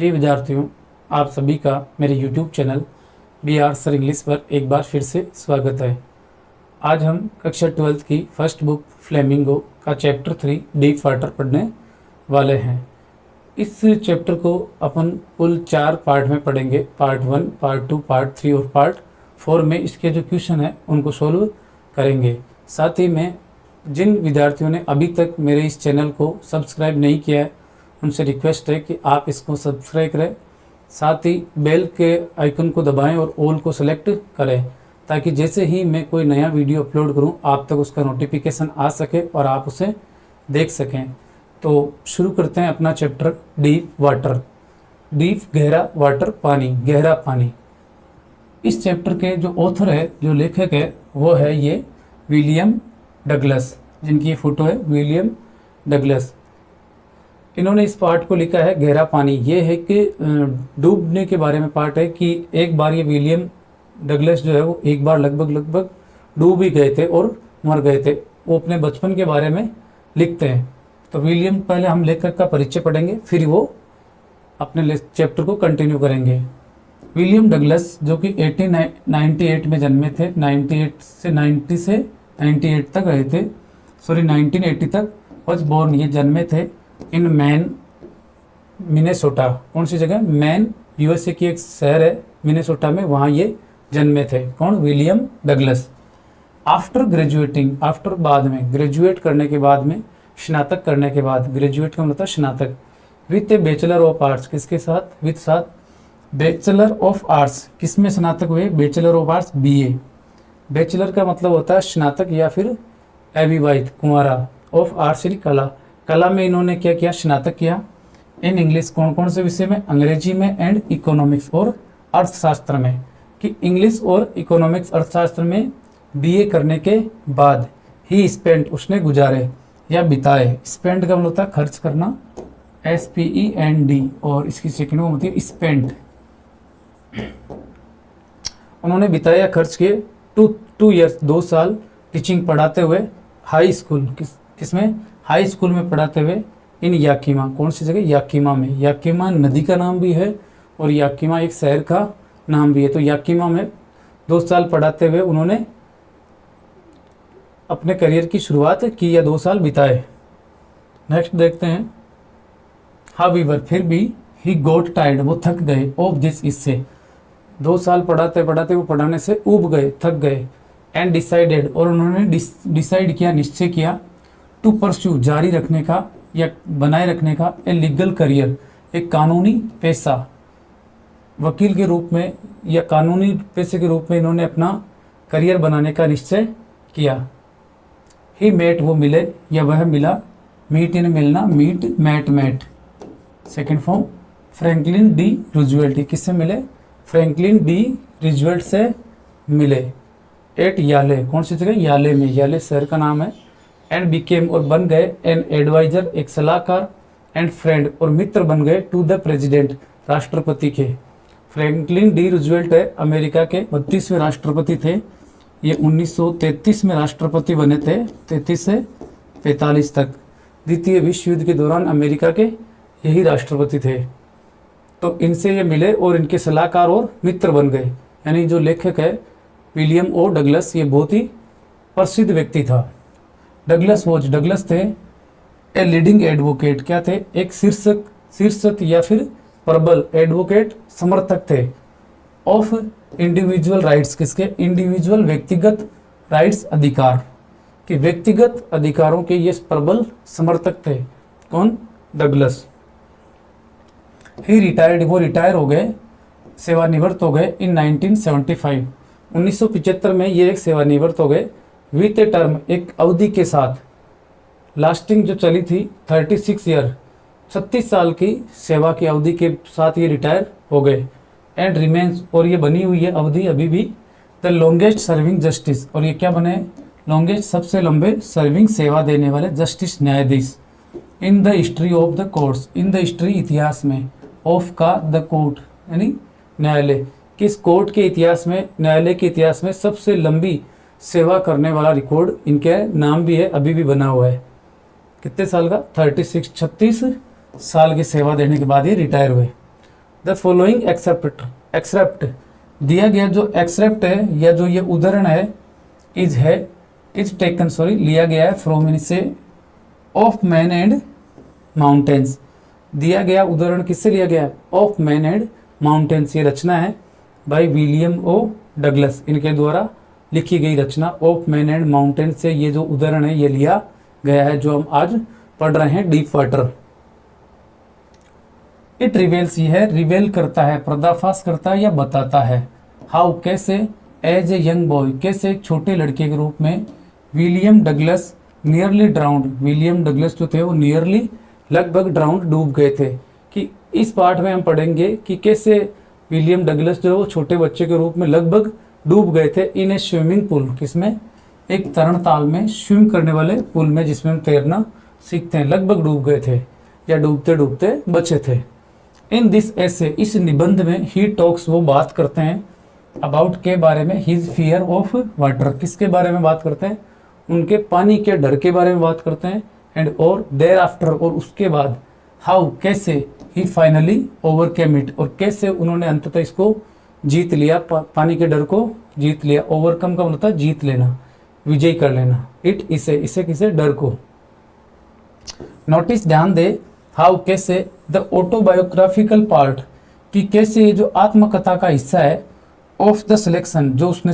प्रिय विद्यार्थियों, आप सभी का मेरे YouTube channel BR sir English पर एक बार फिर से स्वागत है। आज हम कक्षा 12th की फर्स्ट बुक फ्लेमिंगो का चैप्टर 3 डीप वाटर पढ़ने वाले हैं। इस चैप्टर को अपन कुल 4 पार्ट में पढ़ेंगे। पार्ट 1, पार्ट 2, पार्ट 3 और पार्ट 4 में इसके जो क्वेश्चन है उनको सोल्व करेंगे। साथ ही में जिन विद्यार्थियों ने अभी तक मेरे इस चैनल को सब्सक्राइब नहीं किया है उनसे रिक्वेस्ट है कि आप इसको सब्सक्राइब करें, साथ ही बेल के आइकन को दबाएं और ऑल को सेलेक्ट करें ताकि जैसे ही मैं कोई नया वीडियो अपलोड करूं आप तक उसका नोटिफिकेशन आ सके और आप उसे देख सकें। तो शुरू करते हैं अपना चैप्टर डीप वाटर। डीप गहरा, वाटर पानी, गहरा पानी। इस चैप्टर के जो ऑथर है, जो लेखक है, वो है ये विलियम डगलस, जिनकी ये फोटो है विलियम डगलस। इन्होंने इस पार्ट को लिखा है गहरा पानी। ये है कि डूबने के बारे में पार्ट है कि एक बार ये विलियम डगलस जो है वो एक बार लगभग डूब ही गए थे और मर गए थे। वो अपने बचपन के बारे में लिखते हैं। तो विलियम, पहले हम लेखक का परिचय पढ़ेंगे, फिर वो अपने चैप्टर को कंटिन्यू करेंगे। विलियम डगलस जो कि 1898 में जन्मे थे, 1980 तक रहे थे, 1980 तक वॉज बोर्न। ये जन्मे थे इन मैन, मिनेसोटा। कौन सी जगह? मैन, यूएसए की एक शहर है मिनेसोटा में, वहाँ ये जन्मे थे। कौन? William Douglas. After graduating, after बाद में, ग्रेजुएट करने के बाद में, स्नातक करने के बाद, ग्रेजुएट का मतलब स्नातक, with A bachelor of arts. किसके साथ? विथ साथ बैचलर ऑफ आर्ट्स। किस में स्नातक हुए? Bachelor of arts, BA. Bachelor का मतलब होता है स्नातक या फिर अविवाहित, कुंवारा। ऑफ आर्ट्स यानी कला। कला में इन्होंने क्या किया? स्नातक किया। इन इंग्लिश, कौन कौन से विषय में? अंग्रेजी में एंड इकोनॉमिक्स और अर्थशास्त्र में। कि इंग्लिश और इकोनॉमिक्स, अर्थशास्त्र में बीए करने के बाद ही स्पेंट, उसने गुजारे या बिताए। स्पेंट का मतलब होता है खर्च करना, SPEND, और इसकी सेकंड होती है स्पेंट। उन्होंने बिताया, खर्च किए 2 ईयर्स, 2 साल टीचिंग, पढ़ाते हुए हाई स्कूल। किसमें? हाई स्कूल में पढ़ाते हुए इन याकीमा। कौन सी जगह? याकीमा में। याकीमा नदी का नाम भी है और याकीमा एक शहर का नाम भी है। तो याकीमा में 2 साल पढ़ाते हुए उन्होंने अपने करियर की शुरुआत की या 2 साल बिताए। नेक्स्ट देखते हैं। हाउएवर, फिर भी, ही गोट टायर्ड, वो थक गए, ऑफ दिस, इससे। 2 साल पढ़ाते पढ़ाते वो पढ़ाने से ऊब गए, थक गए। एंड डिसाइडेड, और उन्होंने डिसाइड किया, निश्चय किया, टू परस्यू, जारी रखने का या बनाए रखने का, ए लीगल करियर, एक कानूनी पेशा। वकील के रूप में या कानूनी पेशे के रूप में इन्होंने अपना करियर बनाने का निश्चय किया। ही मेट, वो मिले या वह मिला, मीट यानी मिलना, meet, met. Second form Franklin D Roosevelt. किससे मिले? फ्रैंकलिन डी रूजवेल्ट से मिले। एट याले, कौन सी जगह? याले में। याले शहर का नाम है। एंड बिकेम, और बन गए, एन एडवाइजर, एक सलाहकार, एंड फ्रेंड, और मित्र बन गए, टू द प्रेसिडेंट, राष्ट्रपति के। फ्रैंकलिन डी रूजवेल्ट है अमेरिका के 32वें राष्ट्रपति थे। ये 1933 में राष्ट्रपति बने थे, 33 से 45 तक। द्वितीय विश्व युद्ध के दौरान अमेरिका के यही राष्ट्रपति थे। तो इनसे ये मिले और इनके सलाहकार और मित्र बन गए। यानी जो लेखक है विलियम ओ डगलस, ये बहुत ही प्रसिद्ध व्यक्ति था। डगलस थे ए लीडिंग एडवोकेट। क्या थे? एक शीर्षक या फिर प्रबल एडवोकेट, समर्थक थे। ऑफ इंडिविजुअल राइट्स, किसके? इंडिविजुअल, व्यक्तिगत राइट्स, अधिकार के, व्यक्तिगत अधिकारों के ये प्रबल समर्थक थे। कौन? डगलस। ही रिटायर्ड, वो रिटायर हो गए, सेवानिवृत्त हो गए, इन 1975, 1975 में ये एक सेवानिवृत्त हो गए। विथ ए टर्म, एक अवधि के साथ, लास्टिंग जो चली थी 36 ईयर, 36 साल की सेवा की अवधि के साथ ये रिटायर हो गए। एंड रिमेन्स, और ये बनी हुई है अवधि अभी भी, द लॉन्गेस्ट सर्विंग जस्टिस, और ये क्या बने? लॉन्गेस्ट, सबसे लंबे सर्विंग, सेवा देने वाले जस्टिस, न्यायाधीश। In the history of the courts, in the history, इतिहास में, ऑफ का द कोर्ट यानी न्यायालय, किस कोर्ट के इतिहास में, न्यायालय के इतिहास में सबसे लंबी सेवा करने वाला रिकॉर्ड इनके नाम भी है, अभी भी बना हुआ है। कितने साल का? 36 साल की सेवा देने के बाद ये रिटायर हुए। द फॉलोइंग एक्सेप्ट दिया गया जो एक्सेप्ट है या जो ये उदाहरण है इज टेकन लिया गया है फ्रॉम इनसे ऑफ मैन एंड माउंटेन्स। दिया गया उदाहरण किससे लिया गया है? Of man and mountains. ये रचना है बाय विलियम ओ डगलस, इनके द्वारा लिखी गई रचना ऑफ मैन एंड माउंटेन्स से ये जो उदाहरण है ये लिया गया है जो हम आज पढ़ रहे हैं, डीप वाटर। इट रिवेल्स, ये है रिवेल करता है, पर्दाफाश करता है या बताता है। हाउ, कैसे, एज ए यंग बॉय, कैसे एक छोटे लड़के के रूप में, William Douglas nearly drowned, William Douglas जो थे वो नियरली लगभग ड्राउंड डूब गए थे। कि इस पाठ में हम पढ़ेंगे कि कैसे विलियम डगलस जो वो छोटे बच्चे के रूप में लगभग डूब गए थे इन ए स्विमिंग पूल, किसमें? एक तरण ताल में, स्विम करने वाले पुल में जिसमें हम तैरना सीखते हैं, लगभग डूब गए थे या डूबते डूबते बचे थे। इन दिस ऐसे, इस निबंध में ही टॉक्स, वो बात करते हैं अबाउट के बारे में, हिज फियर ऑफ वाटर, किसके बारे में बात करते हैं? उनके पानी के डर के बारे में बात करते हैं। एंड और देयर आफ्टर, और उसके बाद, हाउ, कैसे, ही फाइनली ओवरकेम इट, और कैसे उन्होंने अंततः इसको जीत लिया, पानी के डर को जीत लिया। ओवरकम का मतलब जीत लेना, विजय कर लेना। इट, इसे किसे? डर को। नोटिस, ध्यान दे, हाउ, कैसे, द ऑटोबायोग्राफिकल पार्ट, कि कैसे ये जो आत्मकथा का हिस्सा है, ऑफ द सिलेक्शन, जो उसने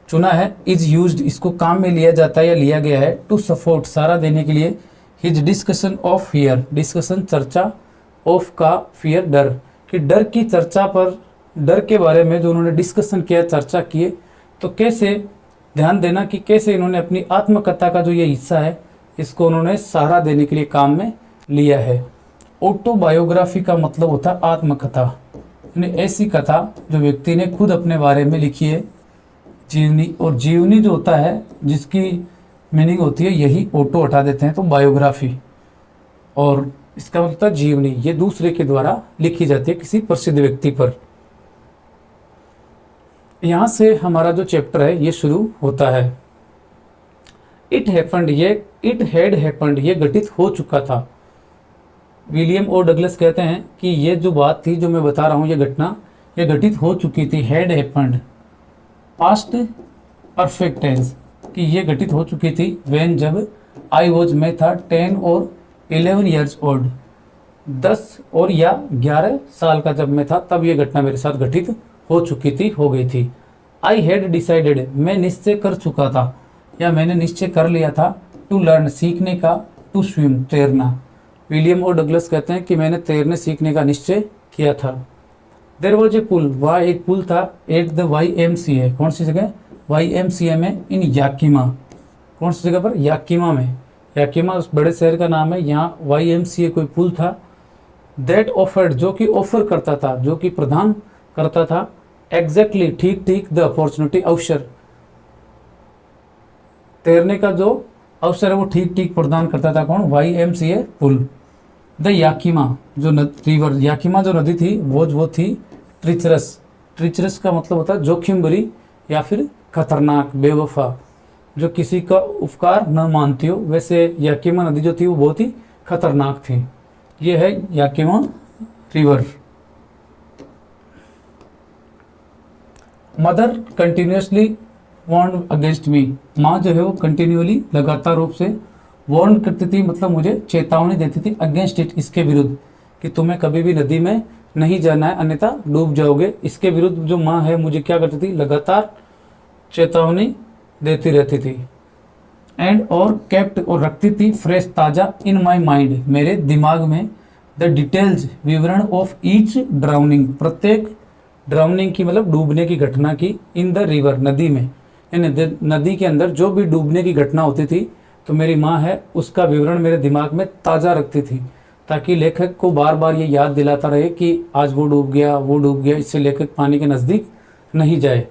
चुना है, इज यूज्ड, इसको काम में लिया जाता है या लिया गया है, टू सपोर्ट, सहारा देने के लिए, his discussion of fear, discussion चर्चा, ऑफ का फियर डर, कि डर की चर्चा पर, डर के बारे में जो उन्होंने डिस्कशन किया, चर्चा किए, तो कैसे, ध्यान देना कि कैसे इन्होंने अपनी आत्मकथा का जो ये हिस्सा है इसको उन्होंने सहारा देने के लिए काम में लिया है। ऑटोबायोग्राफी का मतलब होता है आत्मकथा, यानी ऐसी कथा जो व्यक्ति ने खुद अपने बारे में लिखी है, जीवनी। और जीवनी जो होता है जिसकी मीनिंग होती है, यही ऑटो हटा देते हैं तो बायोग्राफी, और इसका मतलब जीवनी, ये दूसरे के द्वारा लिखी जाती है किसी प्रसिद्ध व्यक्ति पर। यहाँ से हमारा जो चैप्टर है ये शुरू होता है। It happened, it had happened, ये घटित हो चुका था। विलियम ओ डगलस कहते हैं कि ये जो बात थी जो मैं बता रहा हूँ, ये घटना ये घटित हो चुकी थी। Had happened, past perfect tense, कि ये घटित हो चुकी थी। व्हेन, जब, आई वॉज, मैं था, 10 और 11 ईयर्स ओल्ड, 10 और या 11 साल का जब मैं था, तब ये घटना मेरे साथ घटित हो चुकी थी, हो गई थी। आई हैड डिसाइडेड, मैं निश्चय कर चुका था या मैंने निश्चय कर लिया था, टू लर्न, सीखने का, टू स्विम, तैरना। विलियम ओ डगलस कहते हैं कि मैंने तैरने सीखने का निश्चय किया था। देयर वॉज ए पुल, वहाँ एक पुल था, एट द YMCA, कौन सी जगह? YMCA में, इन याकिमा, कौन सी जगह पर? याकिमा में। याकिमा उस बड़े शहर का नाम है, यहाँ YMCA कोई पुल था। दैट ऑफर्ड, जो कि ऑफर करता था, जो कि प्रदान करता था, एग्जैक्टली, ठीक ठीक, द अपॉर्चुनिटी, अवसर, तैरने का जो अवसर है वो ठीक ठीक प्रदान करता था। कौन? YMCA pool. द याकिमा, जो रिवर, याकिमा जो नदी थी वो थी ट्रिचरस। ट्रिचरस का मतलब होता है जोखिम भरी या फिर खतरनाक, बेवफा, जो किसी का उपकार न मानती हो। वैसे याकिमा नदी जो थी वो बहुत ही खतरनाक थी। ये है Yakima river. Mother continuously warn against me, माँ जो है वो कंटिन्यूअली, लगातार रूप से वार्न करती थी, मतलब मुझे चेतावनी देती थी, अगेंस्ट इट, इसके विरुद्ध, कि तुम्हें कभी भी नदी में नहीं जाना है अन्यथा डूब जाओगे। इसके विरुद्ध जो माँ है मुझे क्या करती थी? लगातार चेतावनी देती रहती थी। एंड और केप्ट, और रखती थी, फ्रेश, ताज़ा, इन माई माइंड, मेरे दिमाग में, द डिटेल्स, विवरण, ऑफ ईच ड्राउनिंग, प्रत्येक ड्राउनिंग की मतलब डूबने की घटना की, इन द रिवर, नदी में, यानी नदी के अंदर जो भी डूबने की घटना होती थी तो मेरी माँ है उसका विवरण मेरे दिमाग में ताज़ा रखती थी, ताकि लेखक को बार बार ये याद दिलाता रहे कि आज वो डूब गया, वो डूब गया, इससे लेखक पानी के नज़दीक नहीं जाए।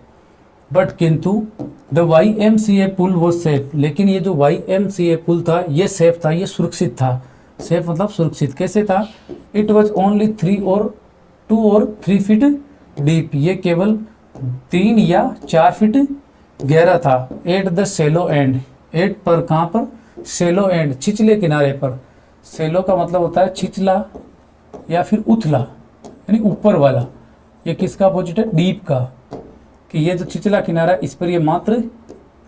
बट किंतु द YMCA पुल वो सेफ, लेकिन ये जो YMCA पुल था ये सेफ था, ये सुरक्षित था। सेफ मतलब सुरक्षित। कैसे था? इट वॉज ओनली 2 और 3 फीट डीप, ये केवल 3 या 4 फीट गहरा था। At the shallow end, at पर, कहाँ पर? सेलो एंड, छिछले किनारे पर। सेलो का मतलब होता है छिछला या फिर उथला, यानी ऊपर वाला। ये किसका अपोजिट है? डीप का। कि ये जो छिछला किनारा इस पर ये मात्र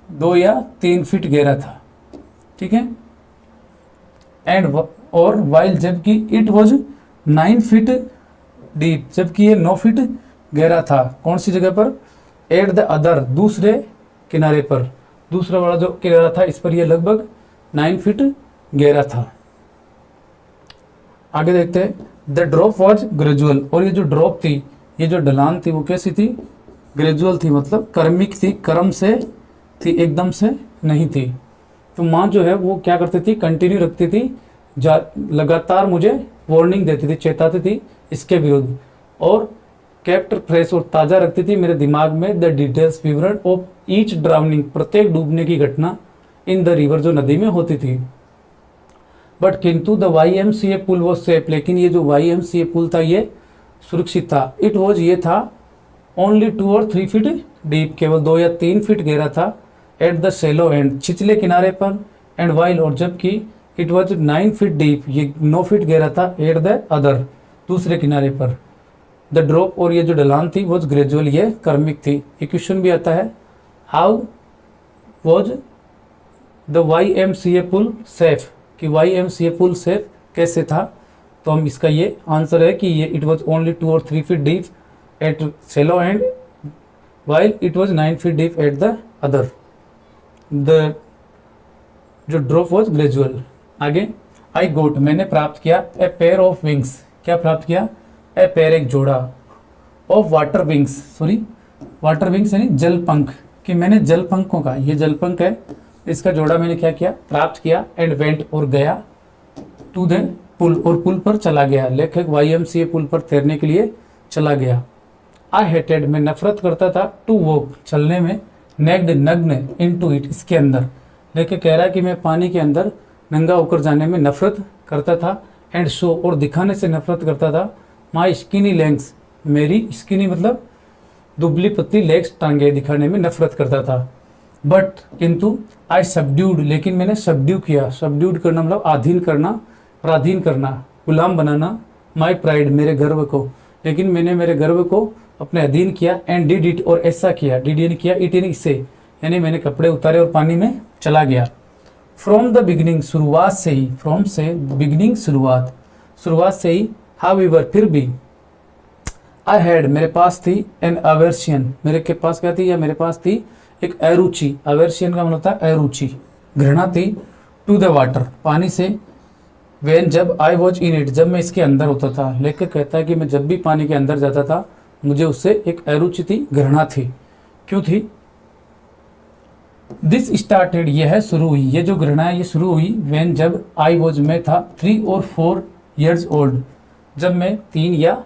2 या 3 फीट गहरा था, ठीक है। एंड और वाइल जबकि इट वॉज 9 फीट डीप, जबकि ये 9 फीट गहरा था। कौन सी जगह पर? एट द अदर, दूसरे किनारे पर। दूसरा वाला जो किनारा था इस पर ये लगभग 9 फीट गहरा था। आगे देखते हैं। द ड्रॉप वॉज ग्रेजुअल, और ये जो ड्रॉप थी, ये जो ढलान थी वो कैसी थी? ग्रेजुअल थी, मतलब क्रमिक थी, क्रम से थी, एकदम से नहीं थी। तो माँ जो है वो क्या करती थी? कंटिन्यू रखती थी, लगातार मुझे वार्निंग देती थी, चेताती थी इसके विरुद्ध, और केप्ट फ्रेश और ताज़ा रखती थी मेरे दिमाग में द डिटेल्स, विवरण ऑफ ईच ड्राउनिंग, प्रत्येक डूबने की घटना, इन द रिवर, जो नदी में होती थी। बट किंतु the YMCA pool was safe, लेकिन ये जो YMCA पुल था ये सुरक्षित था। इट वॉज, ये था ओनली 2 और 3 फीट डीप, केवल 2 या 3 फीट गहरा था। एट द सेलो एंड, छिछले किनारे पर। एंड वाइल, और जबकि इट वॉज 9 फीट डीप, ये 9 फीट गहरा था। एट द अदर, दूसरे किनारे पर। द ड्रॉप, और ये जो ढलान थी वॉज ग्रेजुअल, ये क्रमिक थी। एक क्वेश्चन भी आता है, how was the YMCA pool safe, कि YMCA पुल सेफ कैसे था? तो हम इसका ये आंसर है कि ये इट वॉज ओनली 2 और 3 feet deep at shallow end while it was 9 feet deep at the other. The जो ड्रॉप वॉज ग्रेजुअल। आगे, आई गोट, मैंने प्राप्त किया, ए पेयर ऑफ विंग्स, क्या प्राप्त किया? ए पेयर, एक जोड़ा, of water wings, sorry water wings यानी जल पंख, कि मैंने जल पंखों का, ये जल पंख है, इसका जोड़ा मैंने क्या किया? प्राप्त किया। एंड वेंट, और गया, टू द पुल, और पुल पर चला गया। लेखक YMCA पुल पर तैरने के लिए चला गया। आई हेटेड, मैं नफरत करता था, टू वॉक, चलने में, नेग्ड, नग्न, इनटू इट, इसके अंदर। लेखक कह रहा है कि मैं पानी के अंदर नंगा होकर जाने में नफरत करता था। एंड शो, और दिखाने से नफरत करता था। माई स्किनी लेग्स, मेरी स्किनी मतलब दुबली पतली लेग्स, टांगे दिखाने में नफरत करता था। बट किंतु आई सबड्यूड, लेकिन मैंने सबड्यू किया। सबड्यूड करना मतलब अधीन करना, पराधीन करना, गुलाम बनाना। माई प्राइड, मेरे गर्व को, लेकिन मैंने मेरे गर्व को अपने अधीन किया। एंड डिड इट, और ऐसा किया, डिड यानी किया, इट यानी इससे, यानी मैंने कपड़े उतारे और पानी में चला गया। फ्रॉम द बिगिनिंग, शुरुआत से ही, फ्रॉम से बिगिनिंग, शुरुआत, शुरुआत से ही। हाउएवर, फिर भी। आई हैड, मेरे पास थी, एन अवर्शियन, मेरे के पास क्या थी, या मेरे पास थी एक अरुचि। अवर्शियन का मतलब होता है अरुचि, घृणा थी। टू द वाटर, पानी से। वेन, जब। आई वॉज इन इट, जब मैं इसके अंदर होता था। लेखक कहता है कि मैं जब भी पानी के अंदर जाता था मुझे उससे एक अरुचि थी, घृणा थी। क्यों थी? दिस स्टार्टेड, यह है शुरू हुई, ये जो घृणा है ये शुरू हुई। वेन, जब। आई वॉज, मैं था, 3 और 4 ईयर्स ओल्ड, जब मैं 3 या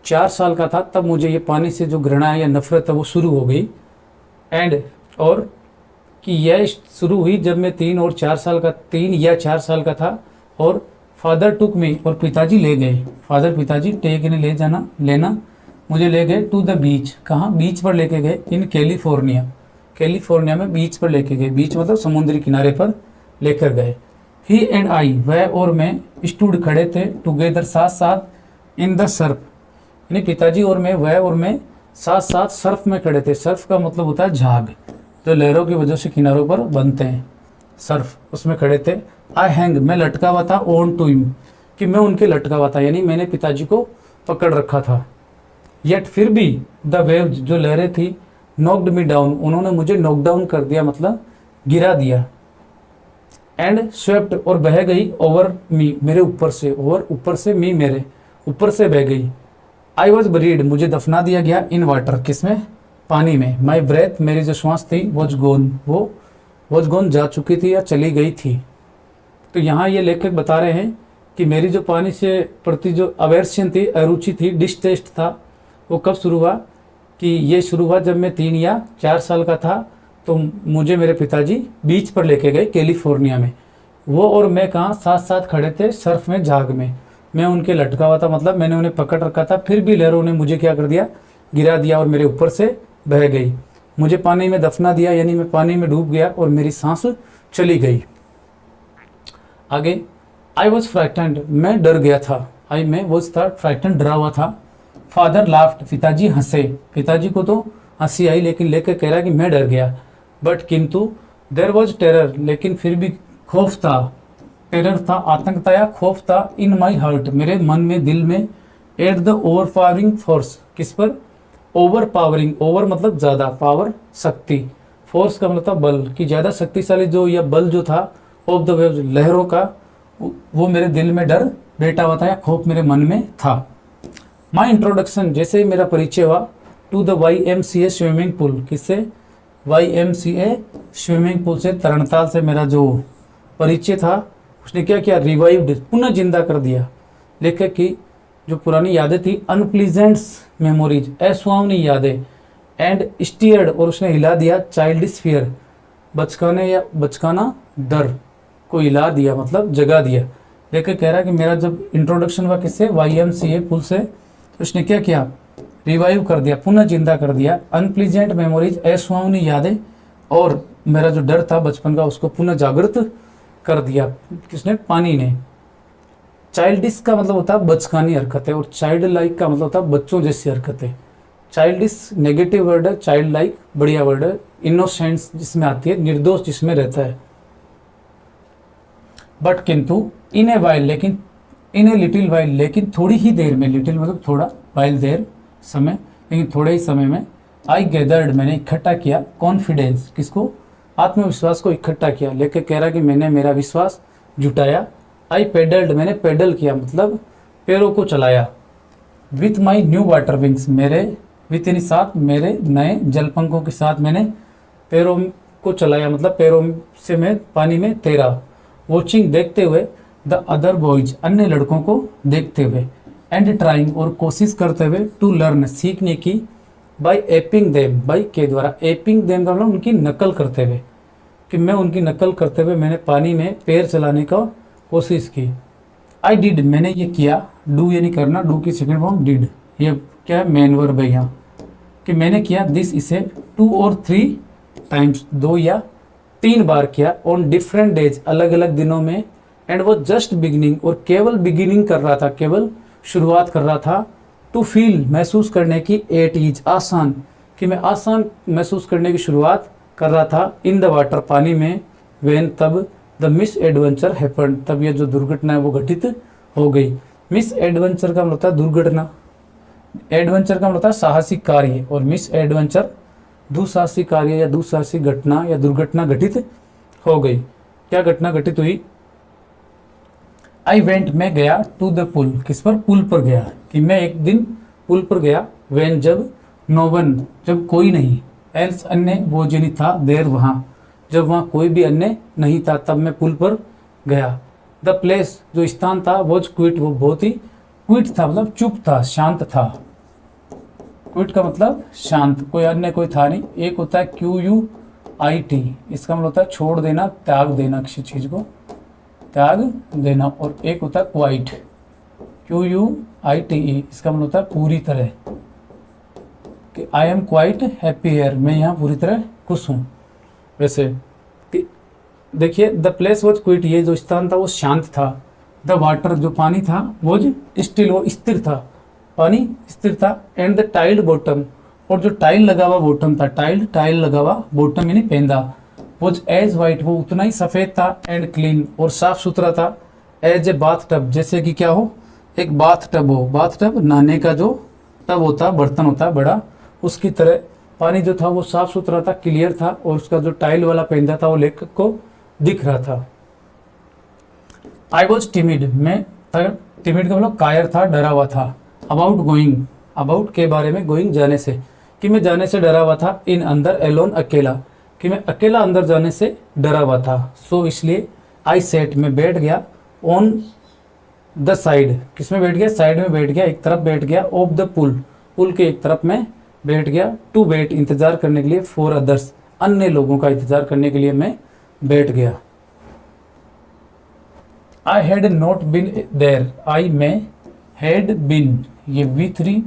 4 साल का था, तब मुझे ये पानी से जो घृणा है या नफरत है वो शुरू हो गई। एंड, और कि यह शुरू हुई जब मैं 3 और 4 साल का, 3 या 4 साल का था। और फादर टुक मी, और पिताजी ले गए। फादर, पिताजी, टेक ने ले जाना, लेना, मुझे ले गए। टू द बीच, कहाँ? बीच पर लेके गए। इन कैलिफोर्निया, कैलिफोर्निया में बीच पर लेके गए। बीच मतलब समुद्री किनारे पर लेकर गए। ही एंड आई, वह और मैं, स्टूड, खड़े थे, टुगेदर, साथ साथ, इन द सर्फ, यानी पिताजी और मैं, वह और मैं साथ साथ सर्फ में खड़े थे। सर्फ का मतलब होता है झाग, जो लहरों की वजह से किनारों पर बनते हैं, सर्फ, उसमें खड़े थे। आई हैंग, मैं लटका हुआ था, ऑन टू हिम, कि मैं उनके लटका हुआ था, यानी मैंने पिताजी को पकड़ रखा था। येट, फिर भी। द वेव्स, जो लहरें थी, नॉक्ड मी डाउन, उन्होंने मुझे नॉक डाउन कर दिया, मतलब गिरा दिया। एंड स्वेप्ट, और बह गई, ओवर मी, मेरे ऊपर से, ओवर ऊपर से, मी मेरे ऊपर से बह गई। आई वॉज बरीड, मुझे दफना दिया गया, इन वाटर, किसमें? पानी में। माई ब्रेथ, मेरी जो श्वास थी, वॉज गोन, वो वॉज गोन, जा चुकी थी या चली गई थी। तो यहाँ ये लेखक बता रहे हैं कि मेरी जो पानी से प्रति जो अवर्शन थी, अरुचि थी, डिस्टेस्ट था, वो कब शुरू हुआ? कि ये शुरू हुआ जब मैं 3 या 4 साल का था। तो मुझे मेरे पिताजी बीच पर लेके गए कैलिफोर्निया में। वो और मैं कहाँ? साथ साथ खड़े थे, सर्फ में, झाग में। मैं उनके लटका हुआ था, मतलब मैंने उन्हें पकड़ रखा था। फिर भी लहरों ने मुझे क्या कर दिया? गिरा दिया और मेरे ऊपर से बह गई। मुझे पानी में दफना दिया, यानी मैं पानी में डूब गया और मेरी सांस चली गई। आगे, आई वॉज फ्राइटेंड, मैं डर गया था। आई, मैं वॉज था फ्राइटेंड, डरा हुआ था। फादर लाफ्ट, पिताजी हंसे। पिताजी को तो हंसी आई, लेकिन लेकर कह रहा कि मैं डर गया। बट किंतु देर वॉज टेरर, लेकिन फिर भी खौफ था। टेरर था, आतंक था या खौफ था। इन माई हार्ट, मेरे मन में, दिल में। At the over powering force, किस पर? ओवर पावरिंग, ओवर मतलब ज्यादा, पावर शक्ति, फोर्स का मतलब बल, कि ज्यादा शक्तिशाली जो या बल जो था, ऑफ द वेव्स लहरों का, वो मेरे दिल में डर बैठा हुआ था या खौफ मेरे मन में था। माई इंट्रोडक्शन, जैसे ही मेरा परिचय हुआ, to the YMCA swimming pool, किससे? YMCA स्विमिंग पूल से, तरणताल से मेरा जो परिचय था, उसने क्या किया? रिवाइव्ड, पुनः जिंदा कर दिया। लेखक की जो पुरानी यादें थी, अनप्लीजेंट्स मेमोरीज, अସୁहावनी यादें, एंड स्टीयर्ड, और उसने हिला दिया, चाइल्डिश फियर, बचकाने या बचकाना डर को हिला दिया, मतलब जगा दिया। लेखक कह रहा है कि मेरा जब इंट्रोडक्शन हुआ किससे? YMCA पुल से, तो उसने क्या किया? रिवाइव कर दिया, पुनः जिंदा कर दिया, अनप्लीजेंट मेमोरीज, अସୁहावनी यादें, और मेरा जो डर था बचपन का, उसको पुनः जागृत कर दिया। किसने? पानी ने। चाइल्डिश का मतलब होता है बचकानी हरकतें, और चाइल्ड लाइक का मतलब होता है बच्चों जैसी हरकतें। चाइल्डिश नेगेटिव वर्ड है, चाइल्ड लाइक बढ़िया वर्ड है। इनोसेंस जिसमें आती है, निर्दोष जिसमें रहता है। बट किंतु इन ए वाइल, लेकिन इन ए लिटिल वाइल, लेकिन थोड़ी ही देर में, लिटिल मतलब थोड़ा, वाइल देर समय, लेकिन थोड़े ही समय में, आई गैदर्ड, मैंने इकट्ठा किया, कॉन्फिडेंस, किसको? आत्मविश्वास को इकट्ठा किया। लेके कह रहा कि मैंने मेरा विश्वास जुटाया। आई पेडल्ड, मैंने पेडल किया, मतलब पैरों को चलाया। With my new water wings, मेरे विथ यानी साथ, मेरे नए जलपंखों के साथ मैंने पैरों को चलाया, मतलब पैरों से मैं पानी में तैरा। वॉचिंग, देखते हुए, द अदर बॉयज, अन्य लड़कों को देखते हुए, एंड ट्राइंग, और कोशिश करते हुए, टू लर्न, सीखने की, बाई एपिंग देम, बाई के द्वारा, एपिंग देम का मतलब उनकी नकल करते हुए, कि मैं उनकी नकल करते हुए मैंने पानी में पैर चलाने का कोशिश की। आई डिड, मैंने ये किया, डू यानी करना, डू की सेकंड फॉर्म डिड, ये क्या है? मेन वर्ब है यहाँ, कि मैंने किया दिस, इसे, 2 और 3 टाइम्स, 2 या 3 बार किया, ऑन डिफरेंट डेज, अलग अलग दिनों में, एंड वो जस्ट बिगिनिंग, और केवल बिगिनिंग कर रहा था, केवल शुरुआत कर रहा था, टू फील, महसूस करने की, एट ईज, आसान, कि मैं आसान महसूस करने की शुरुआत कर रहा था, इन द वाटर, पानी में, वेन, तब, द मिस एडवेंचर हैपन, तब यह जो दुर्घटना है वो घटित हो गई। मिस एडवेंचर का मतलब होता है दुर्घटना, एडवेंचर का मतलब होता है साहसिक कार्य, और मिस एडवेंचर दुसाहसिक कार्य या दुसाहसिक घटना या दुर्घटना घटित हो गई। क्या घटना घटित हुई? आई वेंट, मैं गया, टू द पुल, किस पर? पुल पर गया, कि मैं एक दिन पुल पर गया, वेन, जब, नो वन, जब कोई नहीं, एल्स, अन्य, वो जो नहीं था, देर, वहाँ, जब वहाँ कोई भी अन्य नहीं था, तब मैं पुल पर गया। द प्लेस, जो स्थान था, वॉज क्विट, वो बहुत ही क्विट था, मतलब चुप था, शांत था। क्विट का मतलब शांत, कोई अन्य कोई था नहीं। एक होता है QUIT, इसका मतलब होता है छोड़ देना, त्याग देना, किसी चीज़ को त्याग देना, और एक होता है क्वाइट, QUITE, इसका मतलब होता है पूरी तरह, कि I am quite happy here, मैं यहाँ पूरी तरह खुश हूँ। वैसे देखिए, द प्लेस वॉज क्विट, ये जो स्थान था वो शांत था। द वाटर, जो पानी था, वॉज स्टिल, वो स्थिर था, पानी स्थिर था। एंड द टाइल्ड बॉटम, और जो टाइल लगा हुआ बॉटम था, टाइल लगा हुआ बॉटम यानी पेंदा, वॉज एज वाइट, वो उतना ही सफ़ेद था, एंड क्लीन, और साफ सुथरा था, एज ए बाथ टब, जैसे कि क्या हो? एक बाथ टब हो, बाथ टब नहाने का जो टब होता है, बर्तन होता है बड़ा, उसकी तरह पानी जो था वो साफ सुथरा था, क्लियर था, और उसका जो टाइल वाला पेंदा था वो लेखक को दिख रहा था। आई वॉज टिमिड, मैं टिमिड का मतलब कायर था, डरा हुआ था। अबाउट गोइंग, अबाउट के बारे में, गोइंग जाने से, कि मैं जाने से डरा हुआ था। इन अंदर, एलोन अकेला, कि मैं अकेला अंदर जाने से डरा हुआ था। सो इसलिए, आई सेट, मैं बैठ गया, ऑन द साइड, किस में बैठ गया? साइड में बैठ गया, एक तरफ बैठ गया, ऑफ द पुल, पुल के एक तरफ में बैठ गया। टू वेट, इंतजार करने के लिए, फॉर अदर्स, अन्य लोगों का इंतजार करने के लिए मैं बैठ गया। I had not been there, I mean, had बिन, ये V3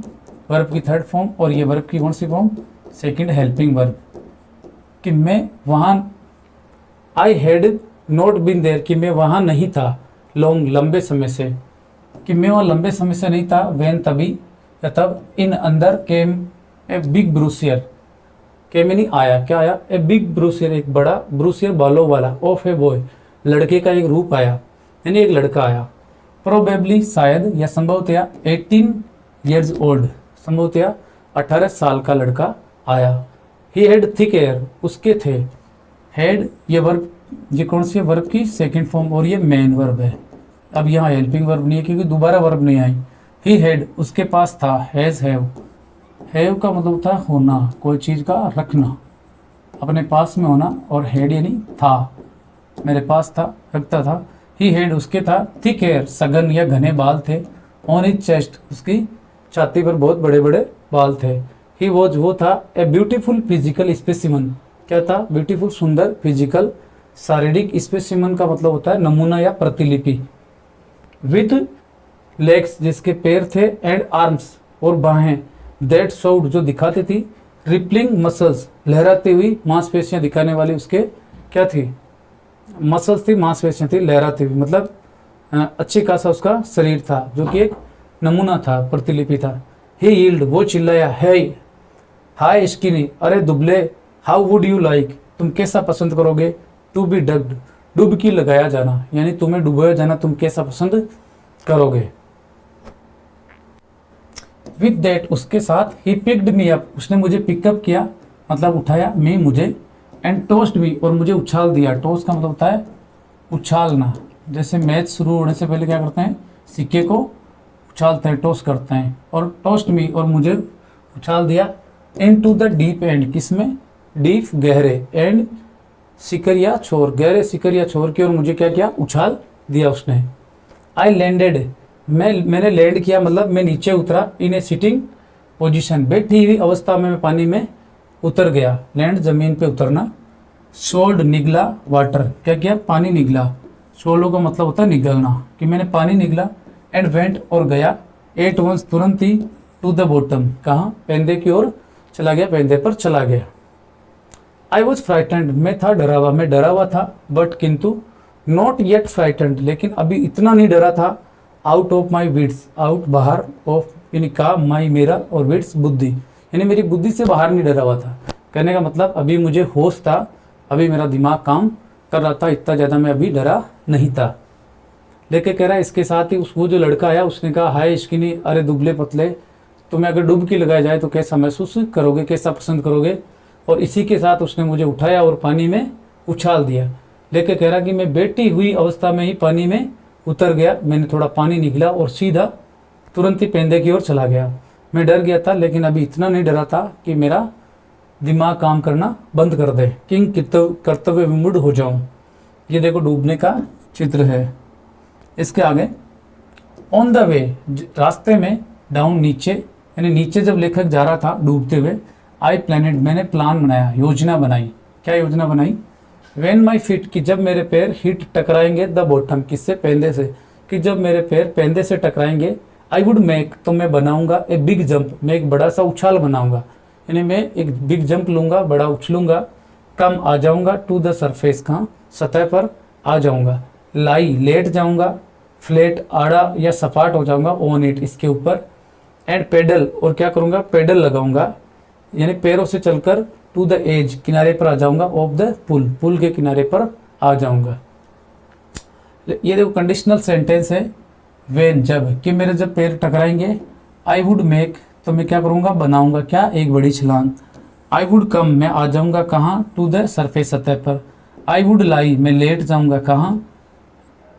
वर्ब की थर्ड फॉर्म, और ये वर्ब की कौन सी फॉर्म? सेकंड हेल्पिंग वर्ब, कि मैं वहाँ, I had not been there, कि मैं वहाँ नहीं था, लॉन्ग, लंबे समय से, कि मैं वहाँ लंबे समय से नहीं था, वैन, तभी, तब इन अंदर केम ए बिग ब्रूसियर, केम नहीं आया, क्या आया, ए बिग ब्रूसियर, एक बड़ा ब्रूसियर बालों वाला, ऑफ ए बॉय, लड़के का एक रूप आया, यानी एक लड़का आया। प्रोबेबली शायद या संभवतया 18 ईयर्स ओल्ड, संभवतया 18 साल का लड़का आया। ही हैड थिक हेयर, उसके थे, हैड ये वर्ब, ये कौन सी वर्ब की सेकंड फॉर्म और ये मेन वर्ब है। अब यहाँ हेल्पिंग वर्ब नहीं है क्योंकि दोबारा वर्ब नहीं आई। ही हैड उसके पास था, हैज हैव का मतलब होता है होना, कोई चीज़ का रखना, अपने पास में होना, और हैड यानी था, मेरे पास था, रखता था। ही हैड उसके था, थिक हेयर सघन या घने बाल थे, ऑन हिज चेस्ट उसकी छाती पर बहुत बड़े बड़े बाल थे। ही वॉज वो था, ए ब्यूटीफुल फिजिकल स्पेसिमन, क्या था, ब्यूटीफुल सुंदर, फिजिकल शारीरिक, स्पेसिमन का मतलब होता है नमूना या प्रतिलिपि। विथ लेग्स जिसके पैर थे, एंड आर्म्स और बाहें, दैट शोड जो दिखाती थी, रिपलिंग मसल्स लहराती हुई मांसपेशियां दिखाने वाली उसके क्या थी, मसल्स थी, मांसपेशियां थी लहराती हुई, मतलब अच्छी खासा उसका शरीर था जो कि एक नमूना था, प्रतिलिपि था। ही यील्ड वो चिल्लाया, है हाय स्किनी, अरे दुबले, हाउ वुड यू लाइक तुम कैसा पसंद करोगे, टू बी डग्ड डुबकी लगाया जाना, यानी तुम्हें डुबोया जाना तुम कैसा पसंद करोगे। विद दैट उसके साथ, ही पिक्ड मी अप उसने मुझे पिकअप किया, मतलब उठाया, मी मुझे, एंड टोस्ट मी और मुझे उछाल दिया। टोस्ट का मतलब होता है उछालना, जैसे मैच शुरू होने से पहले क्या करते हैं, सिक्के को उछालते हैं, टॉस करते हैं, और टोस्ट मी और मुझे उछाल दिया, इनटू द डीप एंड, किसमें, डीप गहरे, एंड सिकरिया छोर, गहरे सिकरिया छोर की, और मुझे क्या किया, उछाल दिया उसने। आई लैंडेड मैंने लैंड किया, मतलब मैं नीचे उतरा, इन ए सिटिंग पोजीशन बैठी हुई अवस्था में मैं पानी में उतर गया, लैंड जमीन पे उतरना। शोल्ड निगला वाटर, क्या किया, पानी निगला, शोल्ड का मतलब होता है निगलना, कि मैंने पानी निगला, एंड वेंट और गया, एट वंस तुरंत ही, टू द बॉटम कहाँ, पेंदे की ओर चला गया, पेंदे पर चला गया। आई वॉज फ्राइटेंड मैं था डरा हुआ, मैं डरा हुआ था, बट किंतु, नॉट येट फ्राइटेंड लेकिन अभी इतना नहीं डरा था, आउट ऑफ माई विड्स, आउट बाहर, ऑफ यानी का, माई मेरा, और विड्स बुद्धि, यानी मेरी बुद्धि से बाहर नहीं डरा हुआ था। कहने का मतलब अभी मुझे होश था, अभी मेरा दिमाग काम कर रहा था, इतना ज़्यादा मैं अभी डरा नहीं था। लेके कह रहा है इसके साथ ही वो जो लड़का आया उसने कहा, हाय स्किनी, अरे दुबले पतले, तुम्हें अगर डुबकी लगाई जाए तो कैसा महसूस करोगे, कैसा पसंद करोगे। और इसी के साथ उसने मुझे उठाया और पानी में उछाल दिया। लेके कह रहा कि मैं बैठी हुई अवस्था में ही पानी में उतर गया, मैंने थोड़ा पानी निकला और सीधा तुरंत ही पेंदे की ओर चला गया। मैं डर गया था लेकिन अभी इतना नहीं डरा था कि मेरा दिमाग काम करना बंद कर दे, किंग कर्तव्य विमूढ़ हो जाऊं। ये देखो डूबने का चित्र है। इसके आगे, ऑन द वे रास्ते में, डाउन नीचे, यानी नीचे जब लेखक जा रहा था डूबते हुए, आई प्लानिड मैंने प्लान बनाया, योजना बनाई। क्या योजना बनाई, वेन माई फीट कि जब मेरे पैर हिट टकराएंगे द बॉटम, किससे, पेंदे से, कि जब मेरे पैर पेंदे से टकराएंगे, आई वुड मेक तो मैं बनाऊंगा, ए बिग जंप मैं एक बड़ा सा उछाल बनाऊंगा, यानी मैं एक बिग जंप लूंगा, बड़ा उछलूंगा, कम आ जाऊंगा, टू द सरफेस कहाँ, सतह पर आ जाऊंगा, लाई लेट जाऊंगा, फ्लैट आड़ा या सपाट हो जाऊंगा, ऑन इट इसके ऊपर, एंड पेडल और क्या करूंगा, पेडल लगाऊंगा, यानी पैरों से चलकर, टू द एज किनारे पर आ जाऊंगा, ऑफ द पुल पुल के किनारे पर आ जाऊंगा। ये देखो कंडीशनल सेंटेंस है, वेन जब, कि मेरे जब पैर टकराएंगे, आई वुड मेक तो मैं क्या करूंगा, बनाऊंगा क्या, एक बड़ी छलांग, आई वुड कम मैं आ जाऊंगा कहाँ, टू द सरफेस सतह पर, आई वुड लाई मैं लेट जाऊंगा कहाँ,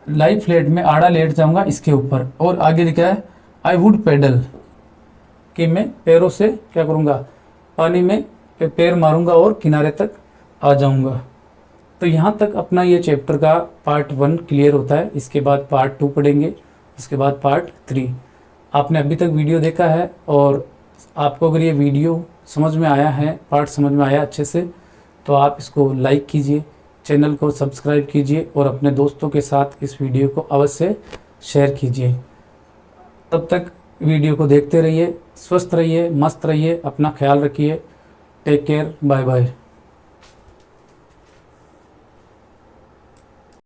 लाई फ्लैट में आड़ा लेट जाऊंगा इसके ऊपर, और आगे लिखा है आई वुड पेडल कि मैं पैरों से क्या करूंगा, पानी में पैर मारूंगा और किनारे तक आ जाऊंगा। तो यहाँ तक अपना ये चैप्टर का पार्ट 1 क्लियर होता है। इसके बाद पार्ट 2 पढ़ेंगे, उसके बाद पार्ट 3। आपने अभी तक वीडियो देखा है और आपको अगर ये वीडियो समझ में आया है, पार्ट समझ में आया अच्छे से, तो आप इसको लाइक कीजिए, चैनल को सब्सक्राइब कीजिए और अपने दोस्तों के साथ इस वीडियो को अवश्य शेयर कीजिए। तब तक वीडियो को देखते रहिए, स्वस्थ रहिए, मस्त रहिए, अपना ख्याल रखिए। Take care, bye bye.